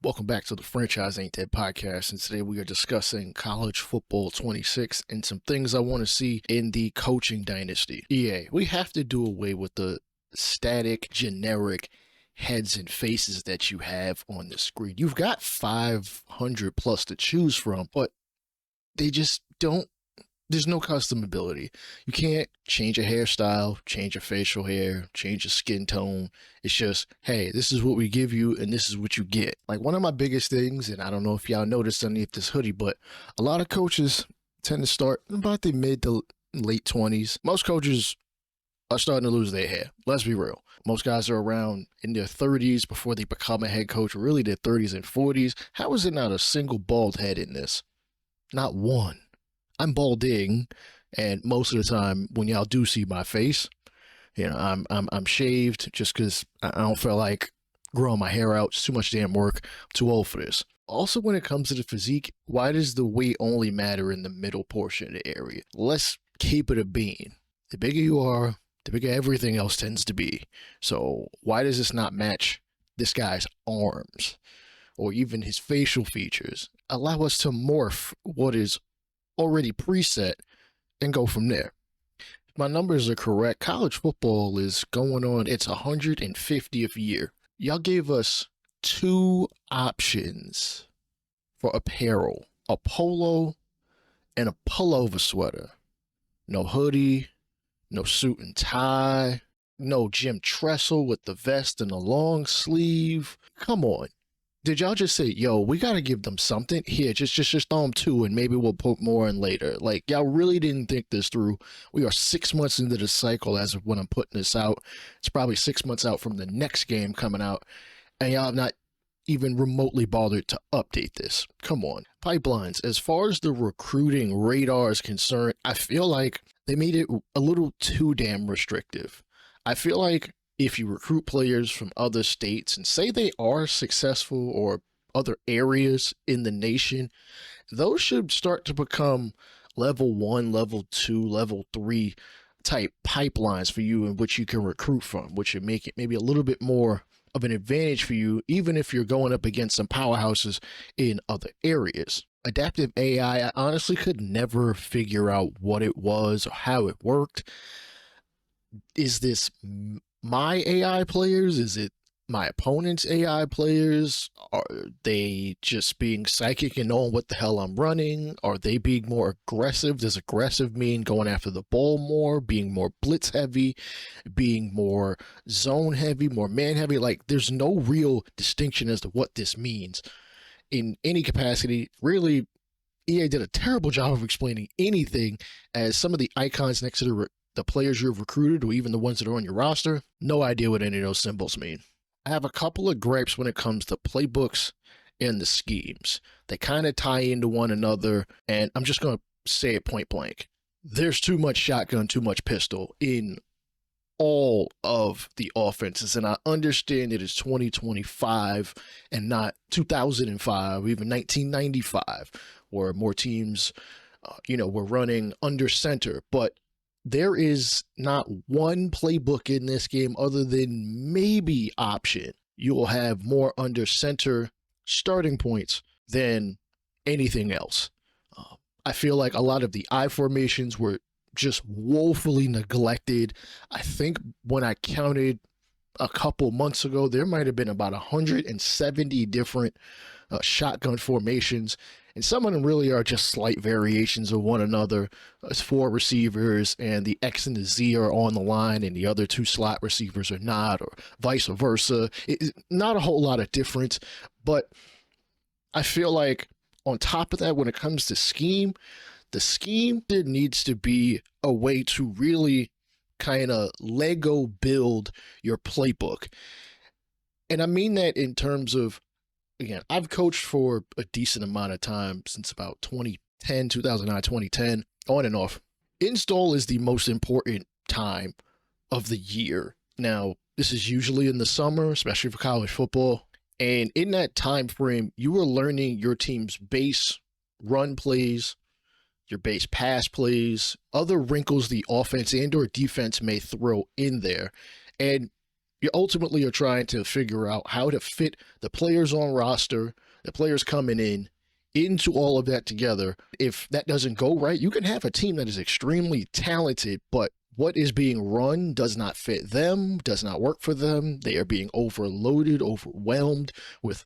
Welcome back to the Franchise Ain't Dead podcast, and today we are discussing college football 26 and some things I want to see in the coaching dynasty. EA, we have to do away with the static, generic heads and faces that you have on the screen. You've got 500 plus to choose from, but they just don't. There's no customability. You can't change a hairstyle, change your facial hair, change your skin tone. It's just, hey, this is what we give you and this is what you get. Like one of my biggest things, and I don't know if y'all noticed underneath this hoodie, but a lot of coaches tend to start about the mid to late 20s. Most coaches are starting to lose their hair. Let's be real. Most guys are around in their 30s before they become a head coach, really their 30s and 40s. How is it not a single bald head in this? Not one. I'm balding, and most of the time when y'all do see my face, I'm shaved just because I don't feel like growing my hair out. It's too much damn work. I'm too old for this. Also, when it comes to the physique, why does the weight only matter in the middle portion of the area? Let's keep it a bean. The bigger you are, the bigger everything else tends to be. So why does this not match this guy's arms or even his facial features? Allow us to morph what is already preset and go from there. If my numbers are correct, college football is going on its 150th year. Y'all gave us two options for apparel, a polo and a pullover sweater. No hoodie, no suit and tie, no Jim Tressel with the vest and the long sleeve. Come on. Did y'all just say, yo, we got to give them something? Here, just throw them two and maybe we'll put more in later. Like, y'all really didn't think this through. We are 6 months into the cycle as of when I'm putting this out. It's probably 6 months out from the next game coming out. And y'all have not even remotely bothered to update this. Come on. Pipelines. As far as the recruiting radar is concerned, I feel like they made it a little too damn restrictive. I feel like if you recruit players from other states and say they are successful or other areas in the nation, those should start to become level 1, level 2, level 3 type pipelines for you in which you can recruit from, which would make it maybe a little bit more of an advantage for you, even if you're going up against some powerhouses in other areas. Adaptive AI, I honestly could never figure out what it was or how it worked. Is this my AI players? Is it my opponent's AI players? Are they just being psychic and knowing what the hell I'm running? Are they being more aggressive? Does aggressive mean going after the ball more, being more blitz heavy, being more zone heavy, more man heavy? Like, there's no real distinction as to what this means in any capacity. Really, EA did a terrible job of explaining anything, as some of the icons next to the players you've recruited, or even the ones that are on your roster, no idea what any of those symbols mean. I have a couple of gripes when it comes to playbooks and the schemes. They kind of tie into one another, and I'm just going to say it point blank. There's too much shotgun, too much pistol in all of the offenses, and I understand it is 2025 and not 2005, even 1995, where more teams, were running under center, but there is not one playbook in this game other than maybe option. You will have more under center starting points than anything else. I feel like a lot of the I formations were just woefully neglected. I think when I counted a couple months ago, there might have been about 170 different shotgun formations, and some of them really are just slight variations of one another. As 4 receivers and the X and the Z are on the line and the other 2 slot receivers are not, or vice versa. It's not a whole lot of difference, but I feel like on top of that, when it comes to scheme, the scheme, there needs to be a way to really kind of Lego build your playbook. And I mean that in terms of, again, I've coached for a decent amount of time since about 2009, 2010, on and off. Install is the most important time of the year. Now, this is usually in the summer, especially for college football. And in that time frame, you are learning your team's base run plays, your base pass plays, other wrinkles the offense and or defense may throw in there. And You ultimately are trying to figure out how to fit the players on roster, the players coming in, into all of that together. If that doesn't go right, you can have a team that is extremely talented, but what is being run does not fit them, does not work for them. They are being overloaded, overwhelmed with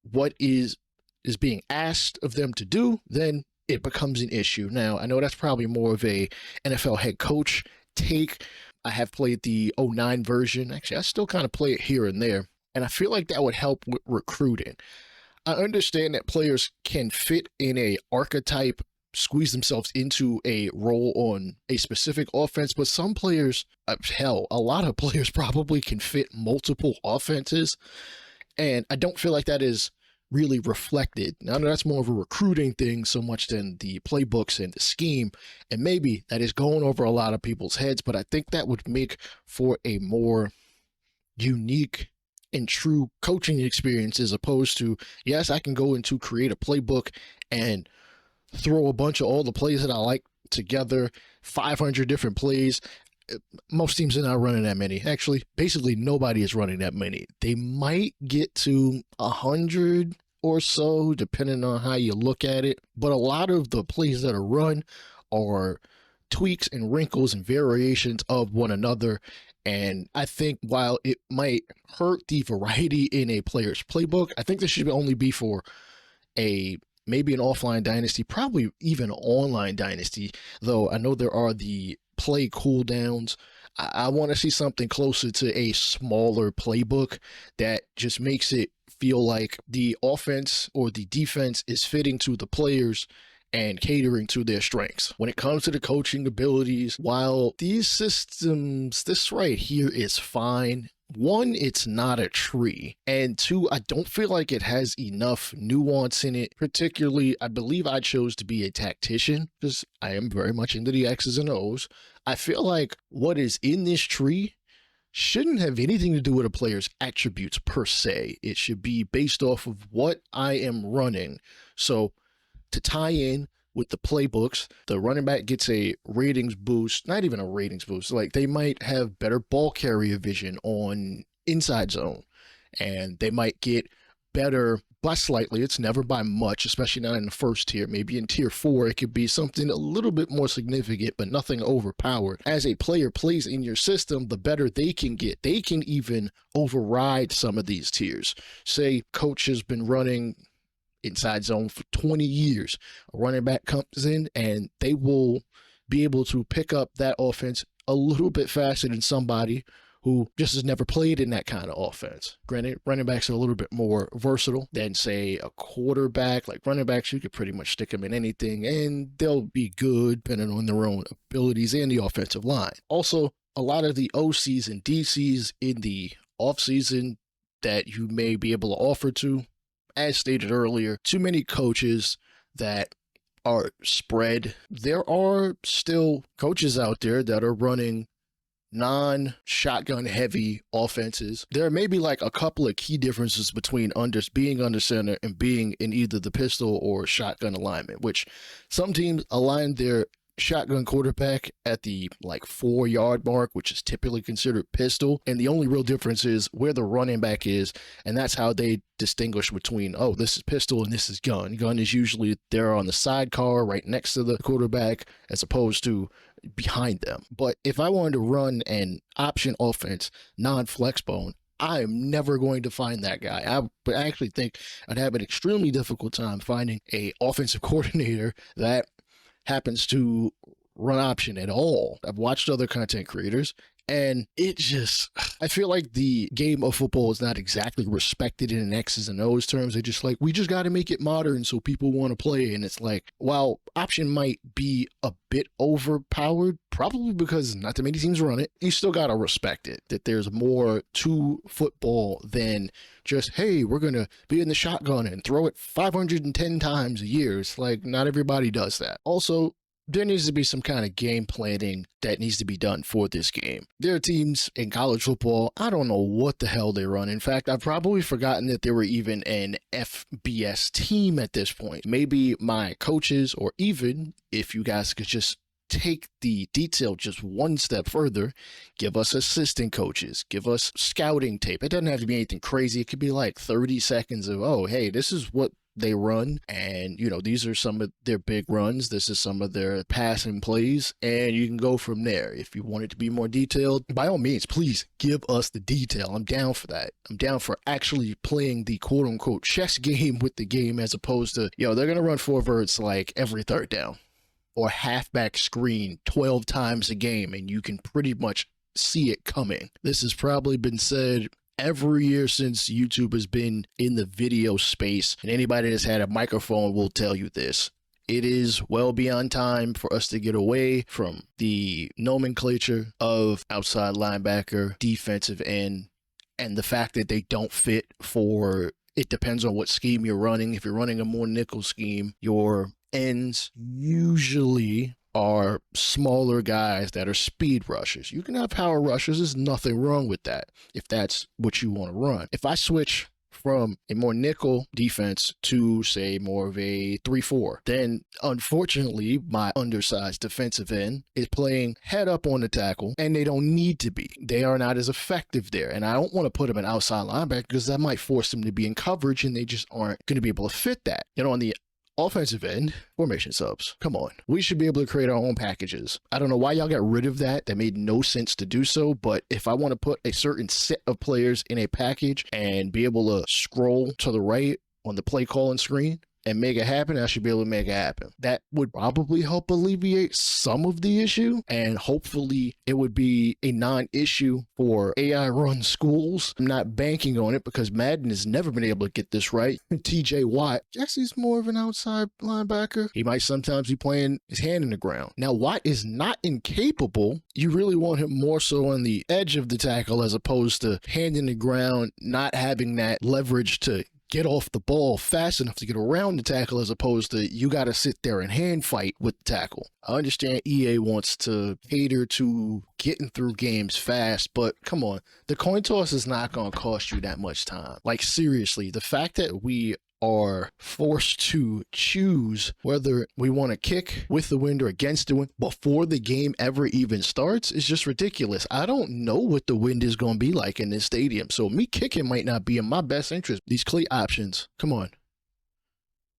what is being asked of them to do, then it becomes an issue. Now, I know that's probably more of a NFL head coach take. I have played the '09 version. Actually, I still kind of play it here and there, and I feel like that would help with recruiting. I understand that players can fit in a archetype, squeeze themselves into a role on a specific offense, but some players, hell, a lot of players probably can fit multiple offenses, and I don't feel like that is really reflected. Now, that's more of a recruiting thing so much than the playbooks and the scheme, and maybe that is going over a lot of people's heads, but I think that would make for a more unique and true coaching experience, as opposed to, yes, I can go into create a playbook and throw a bunch of all the plays that I like together, 500 different plays. Most teams are not running that many. Actually, basically nobody is running that many. They might get to 100 or so, depending on how you look at it. But a lot of the plays that are run are tweaks and wrinkles and variations of one another. And I think while it might hurt the variety in a player's playbook, I think this should only be for maybe an offline dynasty, probably even online dynasty, though I know there are the play cooldowns. I want to see something closer to a smaller playbook that just makes it feel like the offense or the defense is fitting to the players and catering to their strengths. When it comes to the coaching abilities, while these systems, this right here is fine. One, it's not a tree. And two, I don't feel like it has enough nuance in it. Particularly, I believe I chose to be a tactician because I am very much into the X's and O's. I feel like what is in this tree shouldn't have anything to do with a player's attributes per se. It should be based off of what I am running. So to tie in with the playbooks, the running back gets a ratings boost, not even a ratings boost. Like they might have better ball carrier vision on inside zone, and they might get better by slightly. It's never by much, especially not in the first tier. Maybe in tier 4, it could be something a little bit more significant, but nothing overpowered. As a player plays in your system, the better they can get. They can even override some of these tiers. Say coach has been running inside zone for 20 years. A running back comes in and they will be able to pick up that offense a little bit faster than somebody who just has never played in that kind of offense. Granted, running backs are a little bit more versatile than, say, a quarterback. Like running backs, you could pretty much stick them in anything and they'll be good depending on their own abilities and the offensive line. Also, a lot of the OCs and DCs in the offseason that you may be able to offer to, as stated earlier, too many coaches that are spread. There are still coaches out there that are running non-shotgun heavy offenses. There may be like a couple of key differences between being under center and being in either the pistol or shotgun alignment, which some teams align their shotgun quarterback at the 4-yard mark, which is typically considered pistol. And the only real difference is where the running back is. And that's how they distinguish between, oh, this is pistol and this is gun. Gun is usually there on the sidecar right next to the quarterback as opposed to behind them. But if I wanted to run an option offense, non-flex bone, I am never going to find that guy. I actually think I'd have an extremely difficult time finding a offensive coordinator that happens to run option at all. I've watched other content creators and I feel like the game of football is not exactly respected in X's and O's terms. They're just like, we just got to make it modern so people want to play. And it's like, while option might be a bit overpowered, probably because not too many teams run it, you still got to respect it, that there's more to football than just, hey, we're going to be in the shotgun and throw it 510 times a year. It's like, not everybody does that. Also, there needs to be some kind of game planning that needs to be done for this game. There are teams in college football, I don't know what the hell they run. In fact, I've probably forgotten that there were even an FBS team at this point. Maybe my coaches, or even if you guys could just take the detail just one step further, give us assistant coaches, give us scouting tape. It doesn't have to be anything crazy. It could be like 30 seconds of, oh, hey, this is what they run, and these are some of their big runs, this is some of their passing plays, and you can go from there. If you want it to be more detailed, by all means, please give us the detail. I'm down for that. I'm down for actually playing the quote-unquote chess game with the game, as opposed to, they're gonna run forwards like every third down or halfback screen 12 times a game, and you can pretty much see it coming. This has probably been said every year since YouTube has been in the video space, and anybody that's had a microphone will tell you this. It is well beyond time for us to get away from the nomenclature of outside linebacker, defensive end, and the fact that they don't fit for, it depends on what scheme you're running. If you're running a more nickel scheme, your ends usually are smaller guys that are speed rushers. You can have power rushers. There's nothing wrong with that if that's what you want to run. If I switch from a more nickel defense to, say, more of a 3-4, then unfortunately my undersized defensive end is playing head up on the tackle, and they don't need to be. They are not as effective there, and I don't want to put them in outside linebacker because that might force them to be in coverage, and they just aren't going to be able to fit that. On the offensive end, formation subs. Come on. We should be able to create our own packages. I don't know why y'all got rid of that. That made no sense to do so, but if I want to put a certain set of players in a package and be able to scroll to the right on the play calling screen and make it happen, I should be able to make it happen. That would probably help alleviate some of the issue, and hopefully it would be a non-issue for AI run schools. I'm not banking on it because Madden has never been able to get this right. TJ Watt, Jesse's more of an outside linebacker. He might sometimes be playing his hand in the ground. Now, Watt is not incapable. You really want him more so on the edge of the tackle as opposed to hand in the ground, not having that leverage to get off the ball fast enough to get around the tackle, as opposed to you got to sit there and hand fight with the tackle. I understand EA wants to cater to getting through games fast, but come on, the coin toss is not going to cost you that much time. Like, seriously, the fact that we are forced to choose whether we want to kick with the wind or against the wind before the game ever even starts is just ridiculous. I don't know what the wind is going to be like in this stadium, so me kicking might not be in my best interest. These cleat options, come on.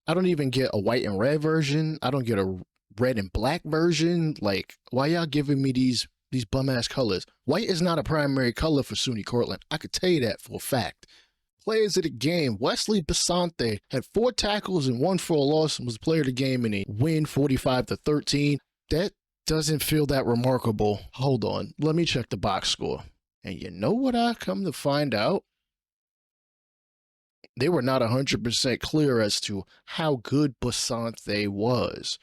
I don't even get a white and red version. I don't get a red and black version. Like, why y'all giving me these bum-ass colors? White is not a primary color for SUNY Cortland. I could tell you that for a fact. Players of the game, Wesley Basante had 4 tackles and 1 for a loss and was player of the game in a win 45-13. That doesn't feel that remarkable. Hold on, let me check the box score. And you know what I come to find out? They were not 100% clear as to how good Basante was.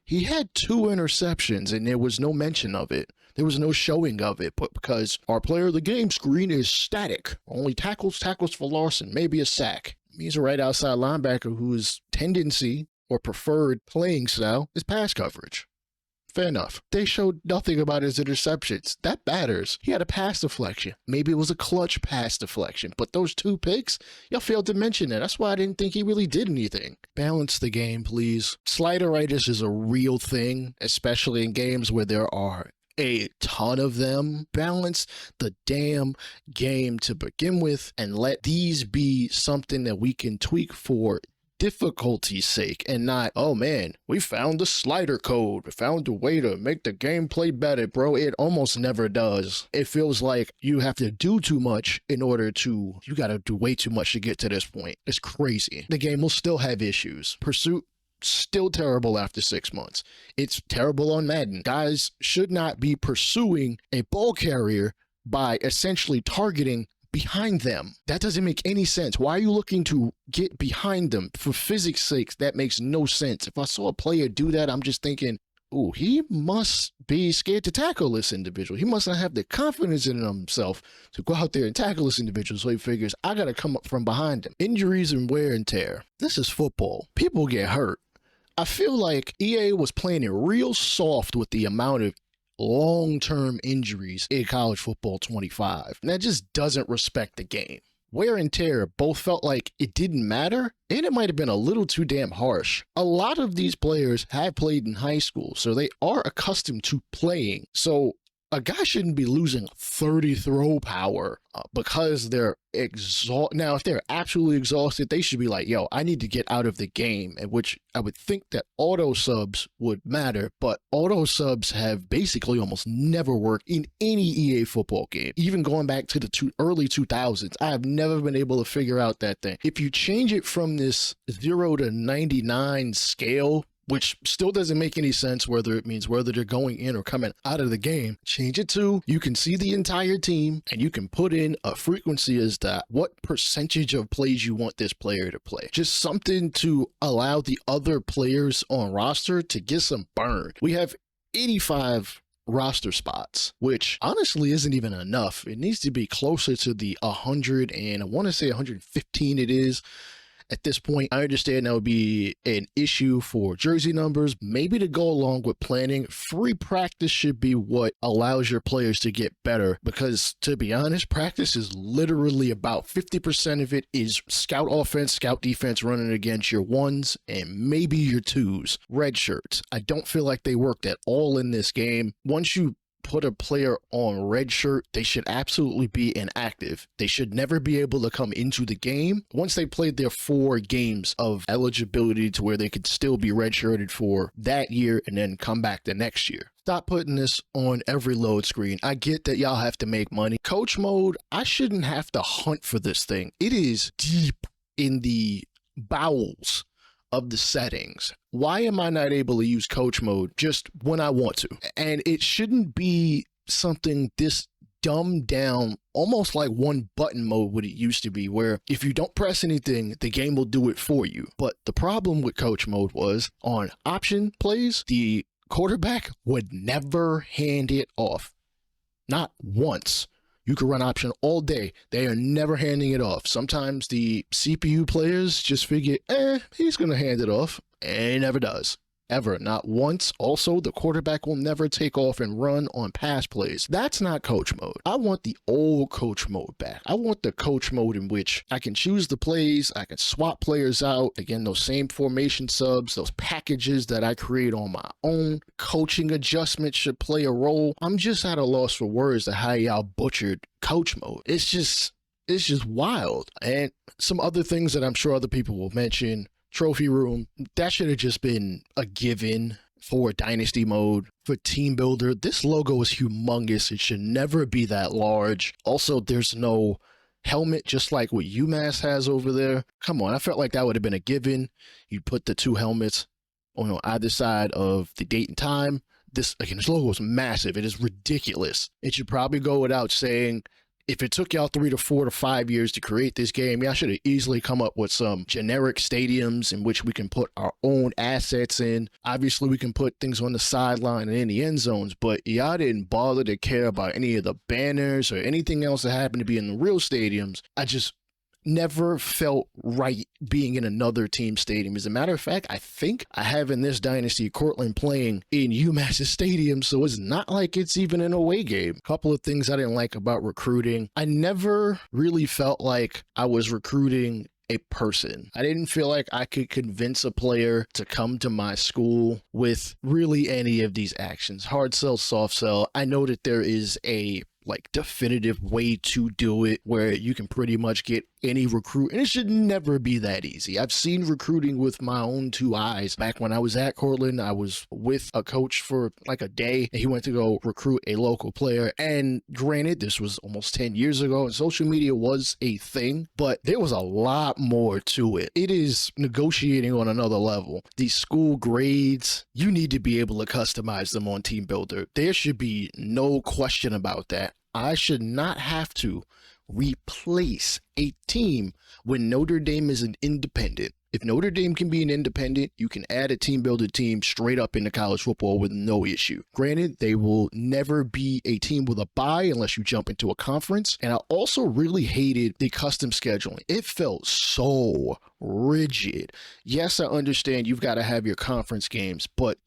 He had 2 interceptions and there was no mention of it. There was no showing of it, but because our player of the game screen is static, only tackles for loss, and maybe a sack. He's a right outside linebacker whose tendency or preferred playing style is pass coverage. Fair enough. They showed nothing about his interceptions. That matters. He had a pass deflection. Maybe it was a clutch pass deflection, but those 2 picks, y'all failed to mention that. That's why I didn't think he really did anything. Balance the game, please. Slideritis is a real thing, especially in games where there are a ton of them. Balance the damn game to begin with and let these be something that we can tweak for difficulty's sake, and not, oh man, we found the slider code, we found a way to make the gameplay better. Bro, it almost never does. It feels like you have to do too much in order to, you gotta do way too much to get to this point. It's crazy. The game will still have issues. Pursuit, still terrible after 6 months. It's terrible on Madden. Guys should not be pursuing a ball carrier by essentially targeting behind them. That doesn't make any sense. Why are you looking to get behind them? For physics sake, that makes no sense. If I saw a player do that, I'm just thinking, oh, he must be scared to tackle this individual. He must not have the confidence in himself to go out there and tackle this individual. So he figures, I got to come up from behind him. Injuries and wear and tear. This is football. People get hurt. I feel like EA was playing it real soft with the amount of long-term injuries in college football 25. And that just doesn't respect the game. wear and tear both felt like it didn't matter, and it might have been a little too damn harsh. A lot of these players have played in high school, so they are accustomed to playing. So a guy shouldn't be losing 30 throw power because they're exhausted. Now, if they're absolutely exhausted, they should be like, yo, I need to get out of the game, at which I would think that auto subs would matter, but auto subs have basically almost never worked in any EA football game. Even going back to the early 2000s, I have never been able to figure out that thing. If you change it from this 0 to 99 scale, which still doesn't make any sense whether it means whether they're going in or coming out of the game, change it to you can see the entire team and you can put in a frequency as to what percentage of plays you want this player to play. Just something to allow the other players on roster to get some burn. We have 85 roster spots, which honestly isn't even enough. It needs to be closer to the 100, and I want to say 115 it is. At this point, I understand that would be an issue for jersey numbers. Maybe to go along with planning, free practice should be what allows your players to get better, because to be honest, practice is literally about 50% of it is scout offense, scout defense running against your ones and maybe your twos. Red shirts, I don't feel like they worked at all in this game. Once you put a player on red shirt, they should absolutely be inactive. They should never be able to come into the game once they played their 4 games of eligibility to where they could still be redshirted for that year and then come back the next year. Stop putting this on every load screen. I get that y'all have to make money. Coach mode, I shouldn't have to hunt for this thing. It is deep in the bowels of the settings. Why am I not able to use coach mode just when I want to? And it shouldn't be something this dumbed down, almost like one button mode what it used to be, where if you don't press anything, the game will do it for you. But the problem with coach mode was on option plays, the quarterback would never hand it off. Not once. You could run option all day. They are never handing it off. Sometimes the CPU players just figure, he's going to hand it off. And he never does. Ever. Not once. Also, the quarterback will never take off and run on pass plays. That's not coach mode. I want the old coach mode back. I want the coach mode in which I can choose the plays. I can swap players out. Again, those same formation subs, those packages that I create on my own. Coaching adjustments should play a role. I'm just at a loss for words to how y'all butchered coach mode. It's just wild. And some other things that I'm sure other people will mention. Trophy room, that should have just been a given for Dynasty mode. For Team Builder, this logo is humongous. It should never be that large. Also, there's no helmet, just like what UMass has over there. Come on, I felt like that would have been a given. You put the 2 helmets on either side of the date and time. This logo is massive. It is ridiculous. It should probably go without saying, if it took y'all 3 to 4 to 5 years to create this game, y'all should have easily come up with some generic stadiums in which we can put our own assets in. Obviously, we can put things on the sideline and in the end zones, but y'all didn't bother to care about any of the banners or anything else that happened to be in the real stadiums. I just never felt right being in another team stadium. As a matter of fact, I think I have in this Dynasty Cortland playing in UMass's stadium, so it's not like it's even an away game. A couple of things I didn't like about recruiting. I never really felt like I was recruiting a person. I didn't feel like I could convince a player to come to my school with really any of these actions. Hard sell, soft sell. I know that there is a definitive way to do it where you can pretty much get any recruit, and it should never be that easy. I've seen recruiting with my own 2 eyes. Back when I was at Cortland, I was with a coach for like a day, and he went to go recruit a local player. And granted, this was almost 10 years ago, and social media was a thing, but there was a lot more to it. It is negotiating on another level. These school grades, you need to be able to customize them on Team Builder. There should be no question about that. I should not have to replace a team when Notre Dame is an independent. If Notre Dame can be an independent, you can add a Team Builder team straight up into college football with no issue. Granted, they will never be a team with a bye unless you jump into a conference. And I also really hated the custom scheduling. It felt so rigid. Yes, I understand you've got to have your conference games, but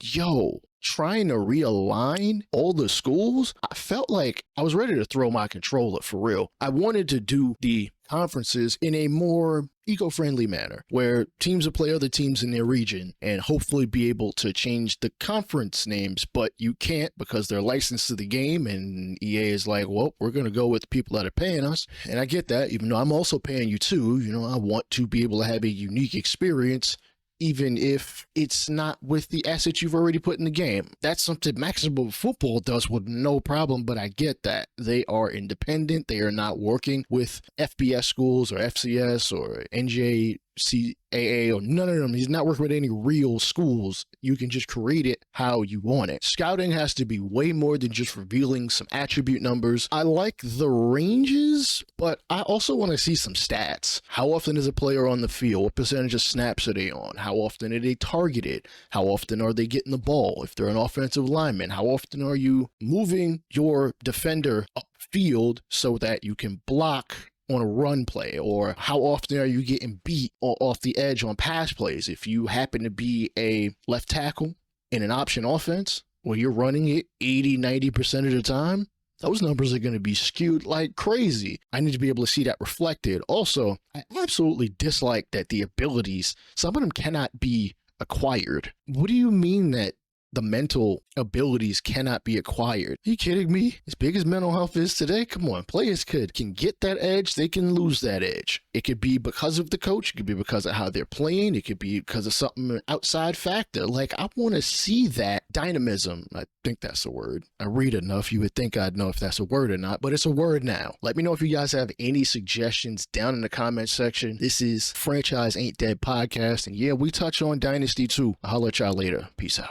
trying to realign all the schools, I felt like I was ready to throw my controller for real. I wanted to do the conferences in a more eco-friendly manner, where teams will play other teams in their region and hopefully be able to change the conference names, but you can't because they're licensed to the game, and EA is like, well, we're going to go with the people that are paying us. And I get that, even though I'm also paying you too. I want to be able to have a unique experience, even if it's not with the assets you've already put in the game. That's something Maximum Football does with no problem, but I get that. They are independent. They are not working with FBS schools or FCS or NJCAA or none of them. He's not working with any real schools. You can just create it how you want it. Scouting has to be way more than just revealing some attribute numbers. I like the ranges, but I also want to see some stats. How often is a player on the field? What percentage of snaps are they on? How often are they targeted? How often are they getting the ball? If they're an offensive lineman, how often are you moving your defender upfield so that you can block on a run play? Or how often are you getting beat off the edge on pass plays? If you happen to be a left tackle in an option offense where you're running it 80-90% of the time, those numbers are going to be skewed like crazy. I need to be able to see that reflected. Also, I absolutely dislike that the abilities, some of them cannot be acquired. What do you mean that the mental abilities cannot be acquired? Are you kidding me? As big as mental health is today, come on, players can get that edge, they can lose that edge. It could be because of the coach, it could be because of how they're playing, it could be because of something outside factor. Like, I want to see that dynamism. I think that's a word. I read enough, you would think I'd know if that's a word or not, but it's a word now. Let me know if you guys have any suggestions down in the comment section. This is Franchise Ain't Dead Podcast, and yeah, we touch on Dynasty too. I'll holler at y'all later. Peace out.